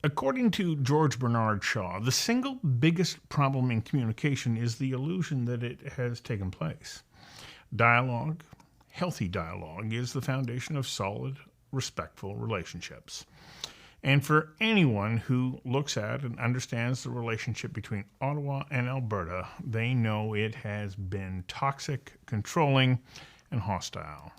According to George Bernard Shaw, the single biggest problem in communication is the illusion that it has taken place. Dialogue, healthy dialogue, is the foundation of solid, respectful relationships. And for anyone who looks at and understands the relationship between Ottawa and Alberta, they know it has been toxic, controlling, and hostile.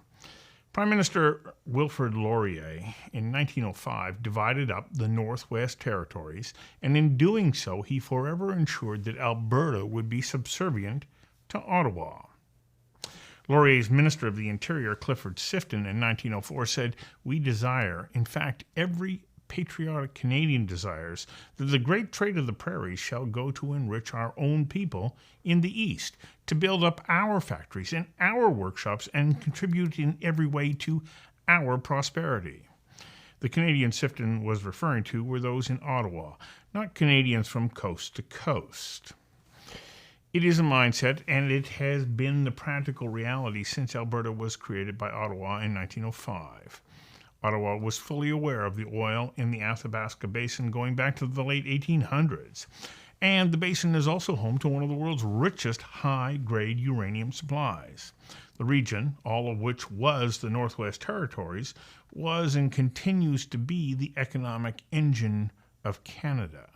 Prime Minister Wilfrid Laurier in 1905 divided up the Northwest Territories, and in doing so, he forever ensured that Alberta would be subservient to Ottawa. Laurier's Minister of the Interior, Clifford Sifton, in 1904 said, "We desire, in fact, every patriotic Canadian desires, that the great trade of the prairies shall go to enrich our own people in the East, to build up our factories and our workshops and contribute in every way to our prosperity." The Canadians Sifton was referring to were those in Ottawa, not Canadians from coast to coast. It is a mindset, and it has been the practical reality since Alberta was created by Ottawa in 1905. Ottawa was fully aware of the oil in the Athabasca Basin going back to the late 1800s, and the basin is also home to one of the world's richest high-grade uranium supplies. The region, all of which was the Northwest Territories, was and continues to be the economic engine of Canada.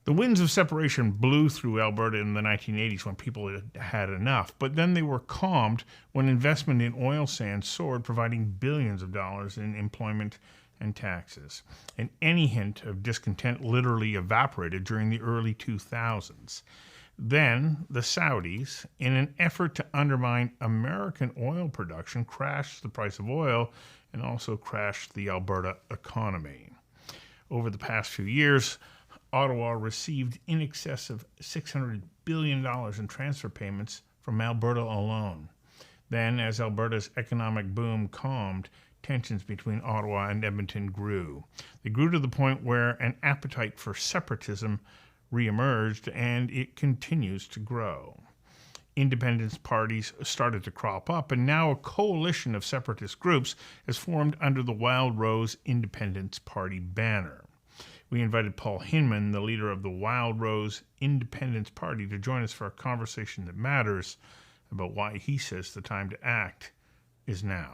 The winds of separation blew through Alberta in the 1980s when people had enough, but then they were calmed when investment in oil sands soared, providing billions of dollars in employment and taxes. And any hint of discontent literally evaporated during the early 2000s. Then the Saudis, in an effort to undermine American oil production, crashed the price of oil and also crashed the Alberta economy. Over the past few years, Ottawa received in excess of $600 billion in transfer payments from Alberta alone. Then, as Alberta's economic boom calmed, tensions between Ottawa and Edmonton grew. They grew to the point where an appetite for separatism reemerged, and it continues to grow. Independence parties started to crop up, and now a coalition of separatist groups has formed under the Wild Rose Independence Party banner. We invited Paul Hinman, the leader of the Wild Rose Independence Party, to join us for a conversation that matters about why he says the time to act is now.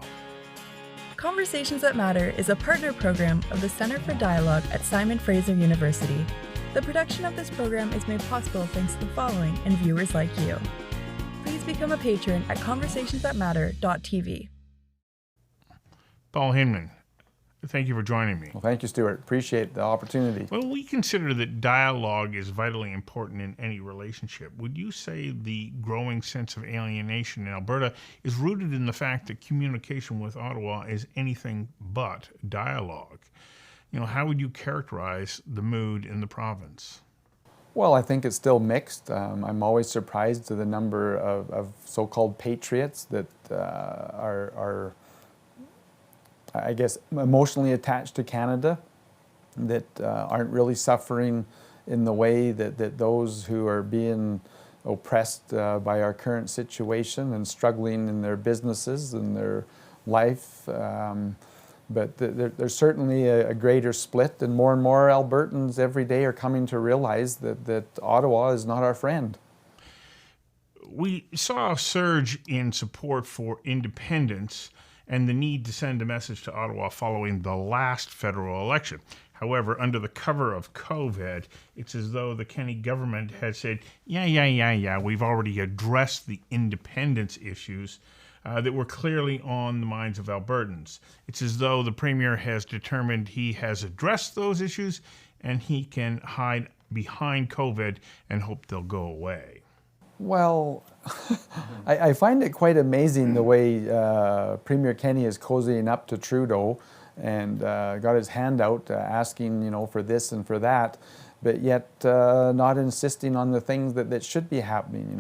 Conversations That Matter is a partner program of the Center for Dialogue at Simon Fraser University. The production of this program is made possible thanks to the following and viewers like you. Please become a patron at conversationsthatmatter.tv. Paul Hinman, thank you for joining me. Well, thank you, Stuart. Appreciate the opportunity. Well, we consider that dialogue is vitally important in any relationship. Would you say the growing sense of alienation in Alberta is rooted in the fact that communication with Ottawa is anything but dialogue? How would you characterize the mood in the province? Well, I think it's still mixed. I'm always surprised to the number of so-called patriots that are I guess, emotionally attached to Canada, that aren't really suffering in the way that those who are being oppressed by our current situation and struggling in their businesses and their life. But there's certainly a greater split, and more Albertans every day are coming to realize that Ottawa is not our friend. We saw a surge in support for independence and the need to send a message to Ottawa following the last federal election. However, under the cover of COVID, it's as though the Kenney government had said, yeah, we've already addressed the independence issues that were clearly on the minds of Albertans. It's as though the Premier has determined he has addressed those issues and he can hide behind COVID and hope they'll go away. Well, I find it quite amazing the way Premier Kenney is cozying up to Trudeau and got his hand out asking, for this and for that, but yet not insisting on the things that should be happening.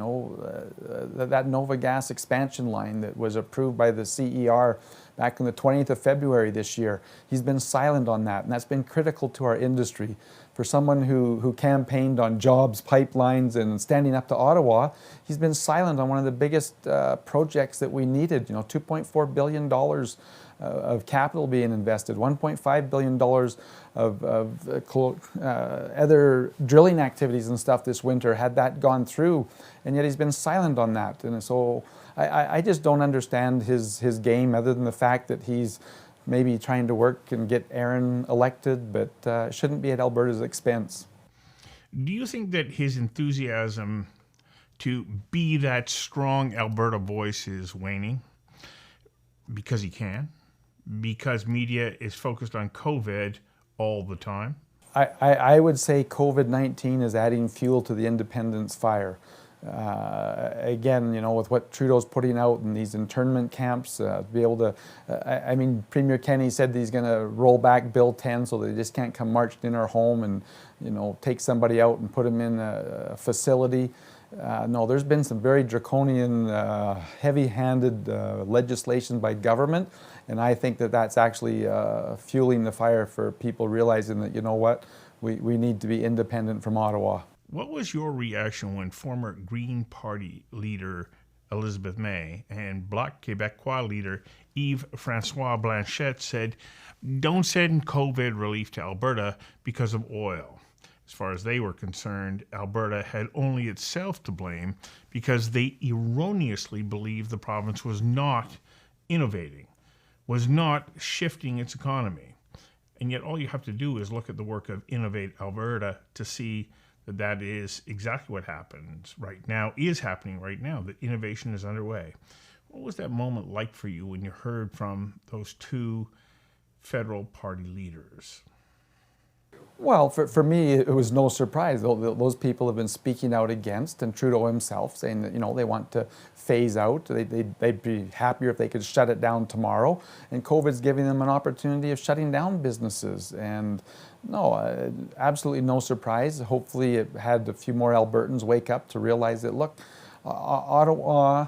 That Nova Gas expansion line that was approved by the CER back on the 20th of February this year. He's been silent on that, and that's been critical to our industry. For someone who campaigned on jobs, pipelines, and standing up to Ottawa, he's been silent on one of the biggest projects that we needed. $2.4 billion of capital being invested, $1.5 billion of other drilling activities and stuff this winter, had that gone through, and yet he's been silent on that. And so I just don't understand his game, other than the fact that he's maybe trying to work and get Aaron elected, but it shouldn't be at Alberta's expense. Do you think that his enthusiasm to be that strong Alberta voice is waning because he can? Because media is focused on COVID all the time? I would say COVID-19 is adding fuel to the independence fire. Again, with what Trudeau's putting out in these internment camps, to be able to, I mean, Premier Kenney said that he's going to roll back Bill 10 so they just can't come marching in our home and, take somebody out and put them in a facility. No, there's been some very draconian, heavy-handed legislation by government, and I think that that's actually fueling the fire for people realizing that, we need to be independent from Ottawa. What was your reaction when former Green Party leader Elizabeth May and Bloc Québécois leader Yves-François Blanchet said, don't send COVID relief to Alberta because of oil? As far as they were concerned, Alberta had only itself to blame because they erroneously believed the province was not innovating, was not shifting its economy. And yet all you have to do is look at the work of Innovate Alberta to see that is exactly what happens right now, is happening right now, that innovation is underway. What was that moment like for you when you heard from those two federal party leaders? Well, for me, it was no surprise. Those people have been speaking out against, and Trudeau himself saying that, they want to phase out. They'd be happier if they could shut it down tomorrow. And COVID's giving them an opportunity of shutting down businesses. And no, absolutely no surprise. Hopefully it had a few more Albertans wake up to realize that, look, Ottawa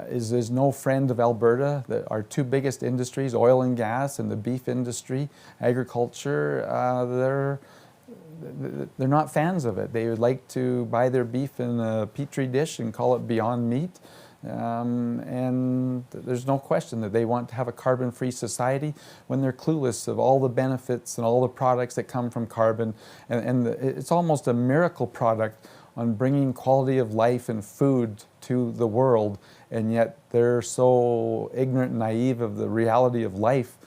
is no friend of Alberta. Our two biggest industries, oil and gas and the beef industry, agriculture, they're not fans of it. They would like to buy their beef in a petri dish and call it Beyond Meat. And there's no question that they want to have a carbon-free society when they're clueless of all the benefits and all the products that come from carbon. And it's almost a miracle product on bringing quality of life and food to the world, and yet they're so ignorant and naive of the reality of life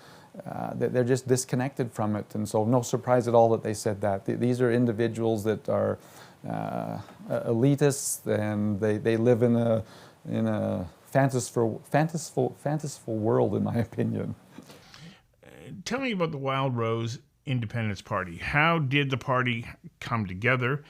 that they're just disconnected from it. And so no surprise at all that they said that. These are individuals that are elitists, and they live in a fanciful world, in my opinion. Tell me about the Wild Rose Independence Party. How did the party come together?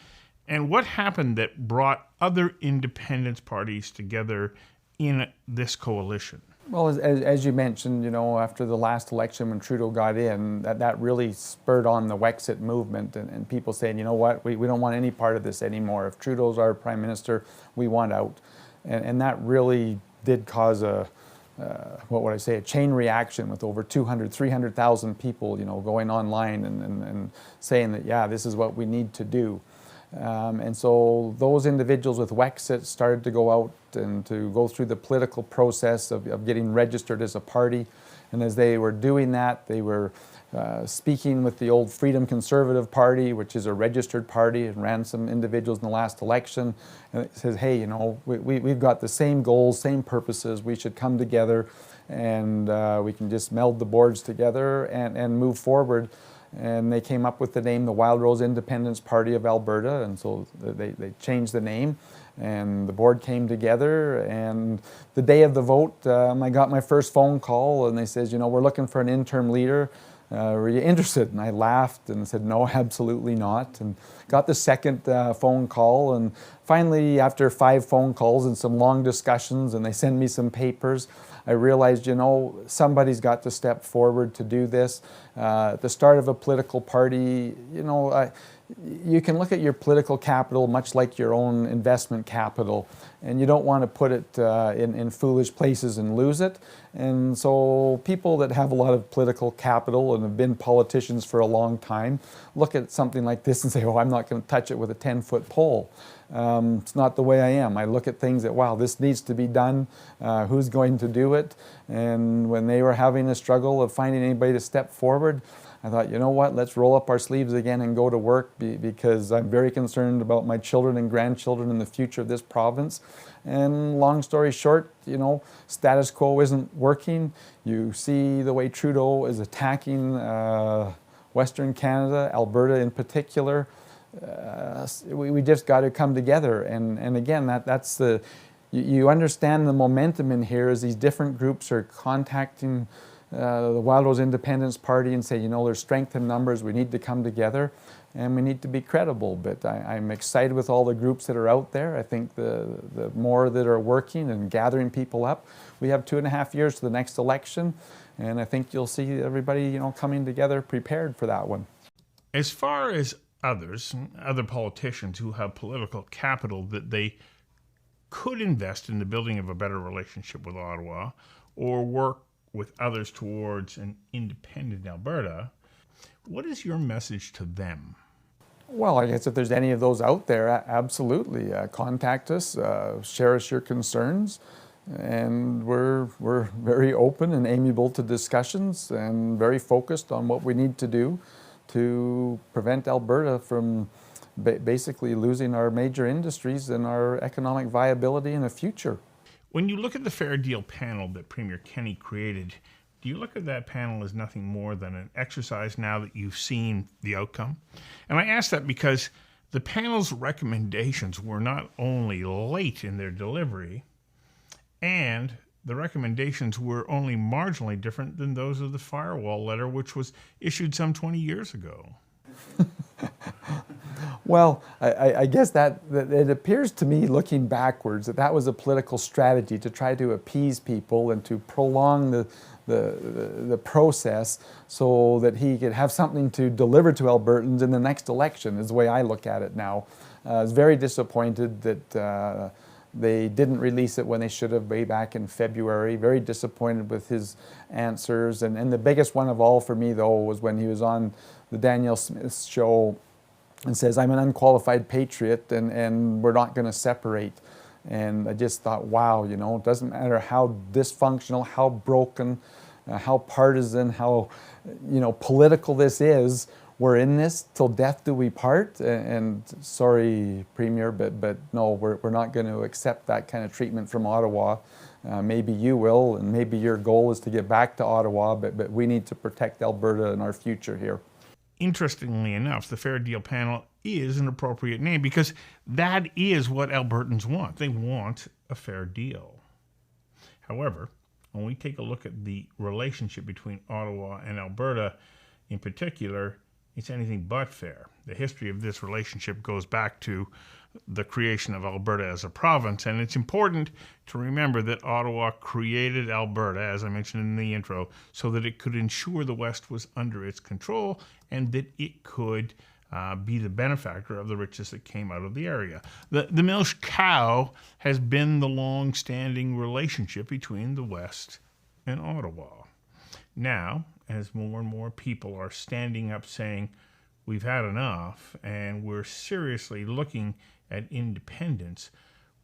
And what happened that brought other independence parties together in this coalition? Well, as you mentioned, after the last election when Trudeau got in, that really spurred on the Wexit movement, and people saying, you know what, we don't want any part of this anymore. If Trudeau's our prime minister, we want out. And that really did cause a chain reaction with over 300,000 people, going online and saying that, yeah, this is what we need to do. And so those individuals with Wexit started to go out and to go through the political process of getting registered as a party. And as they were doing that, they were speaking with the old Freedom Conservative Party, which is a registered party, and ran some individuals in the last election. And it says, hey, we've got the same goals, same purposes. We should come together, and we can just meld the boards together and move forward. And they came up with the name, the Wild Rose Independence Party of Alberta, and so they changed the name, and the board came together, and the day of the vote, I got my first phone call, and they says, we're looking for an interim leader. Were you interested? And I laughed and said, no, absolutely not. And got the second phone call, and finally, after 5 phone calls and some long discussions, and they sent me some papers, I realized, somebody's got to step forward to do this. At the start of a political party, you can look at your political capital much like your own investment capital. and you don't want to put it in foolish places and lose it. And so people that have a lot of political capital and have been politicians for a long time look at something like this and say, oh, I'm not going to touch it with a 10-foot pole. It's not the way I am. I look at things that, wow, this needs to be done. Who's going to do it? And when they were having a struggle of finding anybody to step forward, I thought, you know what, let's roll up our sleeves again and go to work because I'm very concerned about my children and grandchildren and the future of this province. And long story short, you know, status quo isn't working. You see the way Trudeau is attacking Western Canada, Alberta in particular. We just got to come together. And again, that's the, you understand the momentum in here as these different groups are contacting the Wild Rose Independence Party and say, you know, there's strength in numbers, we need to come together and we need to be credible. But I'm excited with all the groups that are out there. I think the more that are working and gathering people up, we have 2.5 years to the next election, and I think you'll see everybody, you know, coming together prepared for that one. As far as others, other politicians who have political capital that they could invest in the building of a better relationship with Ottawa or work with others towards an independent Alberta, what is your message to them? Well, I guess if there's any of those out there, absolutely. Contact us, share us your concerns, and we're very open and amiable to discussions and very focused on what we need to do to prevent Alberta from basically losing our major industries and our economic viability in the future. When you look at the Fair Deal panel that Premier Kenney created, do you look at that panel as nothing more than an exercise now that you've seen the outcome? And I ask that because the panel's recommendations were not only late in their delivery, and the recommendations were only marginally different than those of the firewall letter, which was issued some 20 years ago. Well, I guess that it appears to me, looking backwards, that was a political strategy to try to appease people and to prolong the process so that he could have something to deliver to Albertans in the next election, is the way I look at it now. I was very disappointed that they didn't release it when they should have, way back in February. Very disappointed with his answers. And the biggest one of all for me, though, was when he was on the Danielle Smith show and says, I'm an unqualified patriot and we're not going to separate. And I just thought, wow, you know, it doesn't matter how dysfunctional, how broken, how partisan, how, you know, political this is, we're in this till death do we part. And sorry, Premier, but no, we're not going to accept that kind of treatment from Ottawa. Maybe you will, and maybe your goal is to get back to Ottawa, but we need to protect Alberta and our future here. Interestingly enough, the Fair Deal panel is an appropriate name because that is what Albertans want. They want a fair deal. However, when we take a look at the relationship between Ottawa and Alberta in particular, it's anything but fair. The history of this relationship goes back to the creation of Alberta as a province, and it's important to remember that Ottawa created Alberta, as I mentioned in the intro, so that it could ensure the West was under its control and that it could be the benefactor of the riches that came out of the area. The milch cow has been the long-standing relationship between the West and Ottawa. Now, as more and more people are standing up saying, we've had enough and we're seriously looking at independence,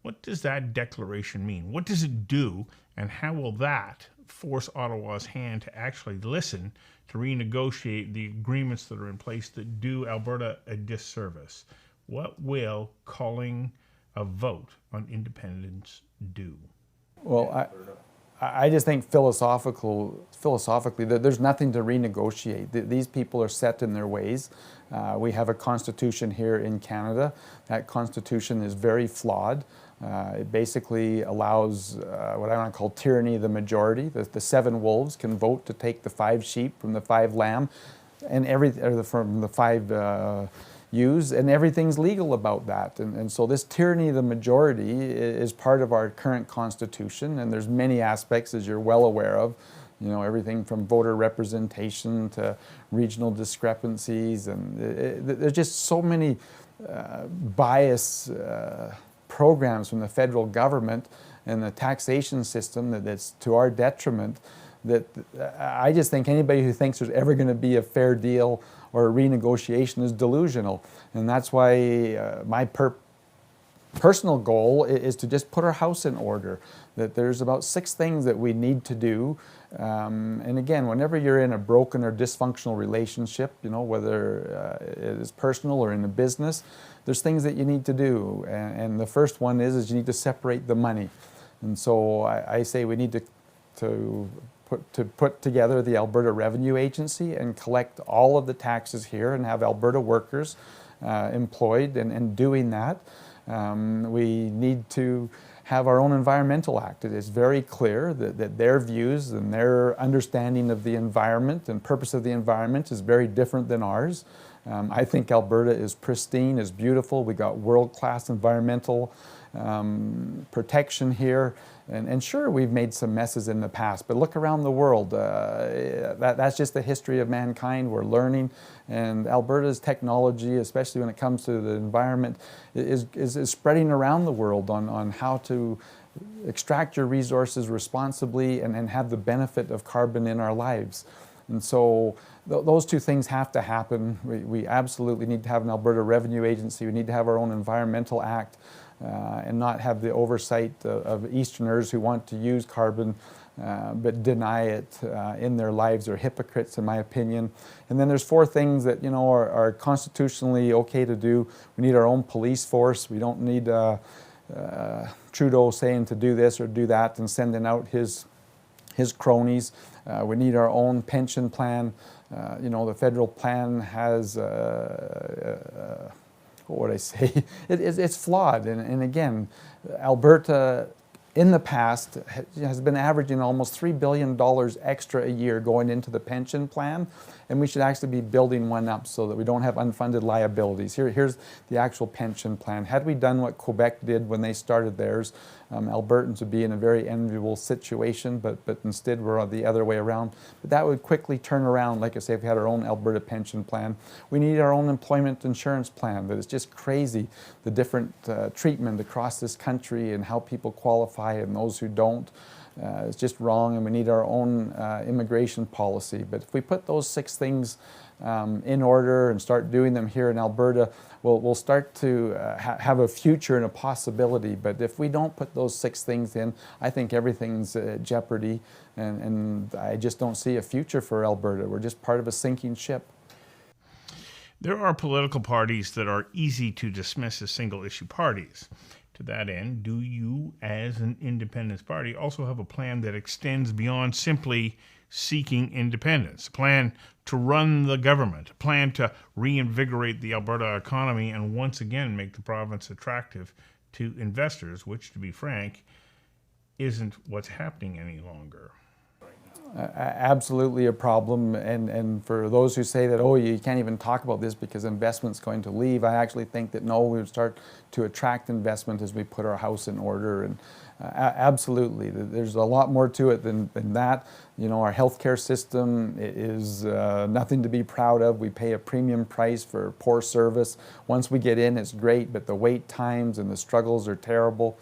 what does that declaration mean? What does it do, and how will that force Ottawa's hand to actually listen to renegotiate the agreements that are in place that do Alberta a disservice? What will calling a vote on independence do? Well, I just think philosophically that there's nothing to renegotiate. These people are set in their ways. We have a constitution here in Canada. That constitution is very flawed. It basically allows what I want to call tyranny of the majority. The 7 wolves can vote to take the 5 sheep from the 5 lamb, and from the 5 ewes, and everything's legal about that. And so this tyranny of the majority is part of our current constitution, and there's many aspects, as you're well aware of. You know, everything from voter representation to regional discrepancies, and there's just so many bias programs from the federal government and the taxation system that's to our detriment, that I just think anybody who thinks there's ever going to be a fair deal or a renegotiation is delusional. And that's why my personal goal is to just put our house in order. That there's about 6 things that we need to do. And again, whenever you're in a broken or dysfunctional relationship, whether it is personal or in a business, there's things that you need to do. And the first one is you need to separate the money. And so I say we need to put together the Alberta Revenue Agency and collect all of the taxes here and have Alberta workers employed and doing that. We need to have our own Environmental Act. It is very clear that their views and their understanding of the environment and purpose of the environment is very different than ours. I think Alberta is pristine, is beautiful. We got world-class environmental protection here. And sure, we've made some messes in the past, but look around the world. That's just the history of mankind. We're learning, and Alberta's technology, especially when it comes to the environment, is spreading around the world on how to extract your resources responsibly and have the benefit of carbon in our lives. And so those 2 things have to happen. We absolutely need to have an Alberta Revenue Agency. We need to have our own Environmental Act. And not have the oversight of Easterners who want to use carbon but deny it in their lives. They're hypocrites, in my opinion. And then there's 4 things that are constitutionally okay to do. We need our own police force. We don't need Trudeau saying to do this or do that and sending out his cronies. We need our own pension plan. The federal plan has what would I say? It's flawed. And again, Alberta in the past has been averaging almost $3 billion extra a year going into the pension plan, and we should actually be building one up so that we don't have unfunded liabilities. Here's the actual pension plan. Had we done what Quebec did when they started theirs, Albertans would be in a very enviable situation, but instead we're the other way around. But that would quickly turn around, like I say, if we had our own Alberta pension plan. We need our own employment insurance plan. That is just crazy, the different treatment across this country and how people qualify and those who don't. It's just wrong, and we need our own immigration policy. But if we put those 6 things in order and start doing them here in Alberta, we'll start to have a future and a possibility. But if we don't put those 6 things in, I think everything's jeopardy, and I just don't see a future for Alberta. We're just part of a sinking ship. There are political parties that are easy to dismiss as single-issue parties. To that end, do you, as an independence party, also have a plan that extends beyond simply seeking independence, a plan to run the government, a plan to reinvigorate the Alberta economy and once again make the province attractive to investors, which, to be frank, isn't what's happening any longer? Absolutely a problem, and for those who say that, you can't even talk about this because investment's going to leave, I actually think that no, we would start to attract investment as we put our house in order. And absolutely, there's a lot more to it than that. Our healthcare system is nothing to be proud of. We pay a premium price for poor service. Once we get in, it's great, but the wait times and the struggles are terrible.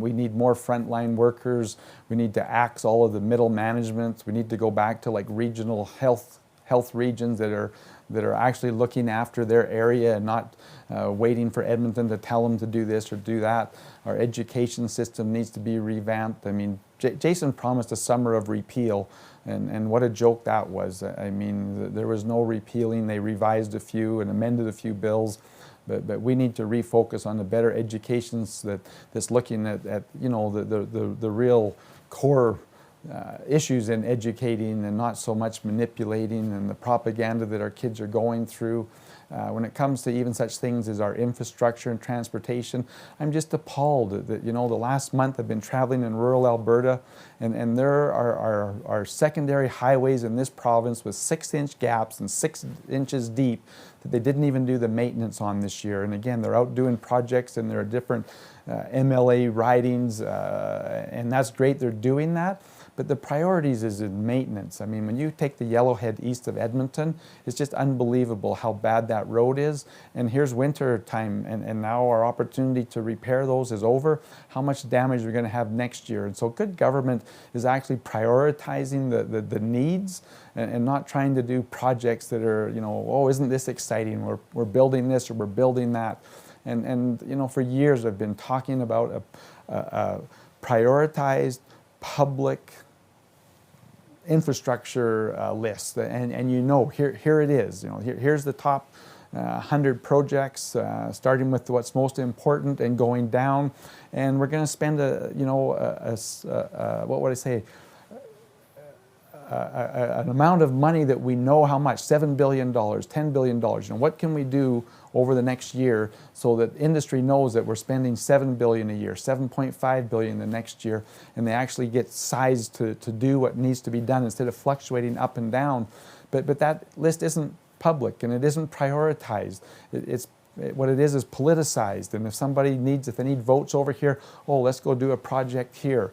We need more frontline workers. We need to axe all of the middle management. We need to go back to like regional health regions that are actually looking after their area and not waiting for Edmonton to tell them to do this or do that. Our education system needs to be revamped. I mean, Jason promised a summer of repeal, and what a joke that was. I mean, there was no repealing. They revised a few and amended a few bills. But we need to refocus on the better educations that's looking at the real core issues in educating and not so much manipulating and the propaganda that our kids are going through. When it comes to even such things as our infrastructure and transportation, I'm just appalled that the last month I've been traveling in rural Alberta, and there are secondary highways in this province with 6-inch gaps and 6 inches deep that they didn't even do the maintenance on this year. And again, they're out doing projects and there are different MLA ridings, and that's great, they're doing that. but the priorities is in maintenance. I mean, when you take the Yellowhead east of Edmonton, it's just unbelievable how bad that road is. And here's winter time, and now our opportunity to repair those is over. How much damage we're going to have next year? And so good government is actually prioritizing the needs and not trying to do projects that are, you know, oh, isn't this exciting? We're building this or we're building that. And you know, for years I've been talking about a prioritized public infrastructure list, and you know, here it is. You know, here's the top 100 projects, starting with what's most important and going down, and we're going to spend what would I say? An amount of money that we know how much, $7 billion, $10 billion. You know, what can we do over the next year so that industry knows that we're spending $7 billion a year, $7.5 billion the next year, and they actually get sized to do what needs to be done instead of fluctuating up and down. But that list isn't public and it isn't prioritized. What it is politicized. And if they need votes over here, oh, let's go do a project here.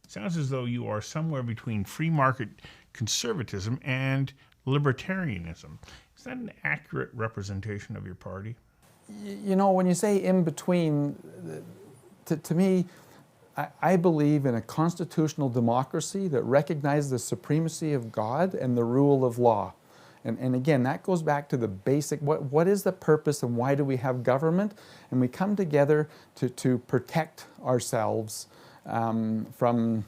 Sounds as though you are somewhere between free market conservatism and libertarianism. Is that an accurate representation of your party? You know, when you say in between, to me, I believe in a constitutional democracy that recognizes the supremacy of God and the rule of law. And again, that goes back to the basic, what is the purpose and why do we have government? And we come together to protect ourselves from,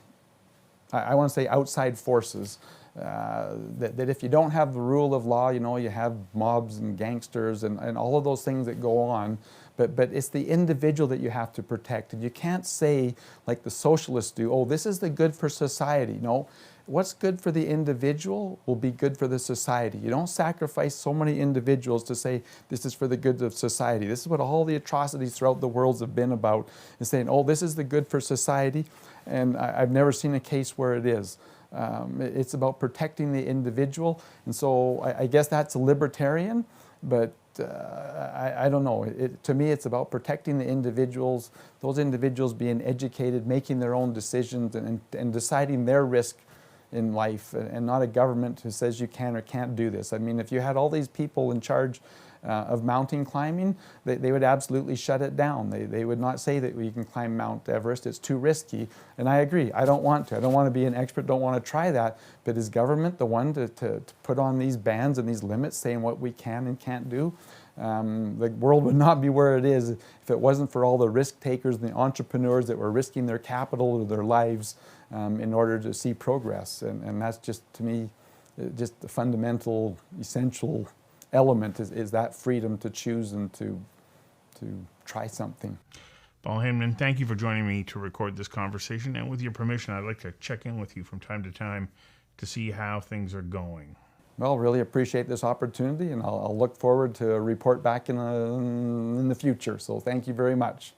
I want to say, outside forces. That if you don't have the rule of law, you know, you have mobs and gangsters and all of those things that go on. But it's the individual that you have to protect. And you can't say, like the socialists do, oh, this is the good for society. No, what's good for the individual will be good for the society. You don't sacrifice so many individuals to say this is for the good of society. This is what all the atrocities throughout the world have been about, is saying, oh, this is the good for society. And I've never seen a case where it is. It's about protecting the individual. And so I guess that's libertarian, but I don't know. To me, it's about protecting the individuals, those individuals being educated, making their own decisions and deciding their risk in life, and not a government who says you can or can't do this. I mean, if you had all these people in charge of mountain climbing, they would absolutely shut it down. They would not say that we can climb Mount Everest, it's too risky. And I agree, I don't want to. I don't want to be an expert, don't want to try that. But is government the one to put on these bans and these limits saying what we can and can't do? The world would not be where it is if it wasn't for all the risk takers and the entrepreneurs that were risking their capital or their lives in order to see progress. And that's just, to me, just the fundamental, essential element is that freedom to choose and to try something. Paul Hinman, thank you for joining me to record this conversation. And with your permission, I'd like to check in with you from time to time to see how things are going. Well, really appreciate this opportunity, and I'll look forward to a report back in the future. So thank you very much.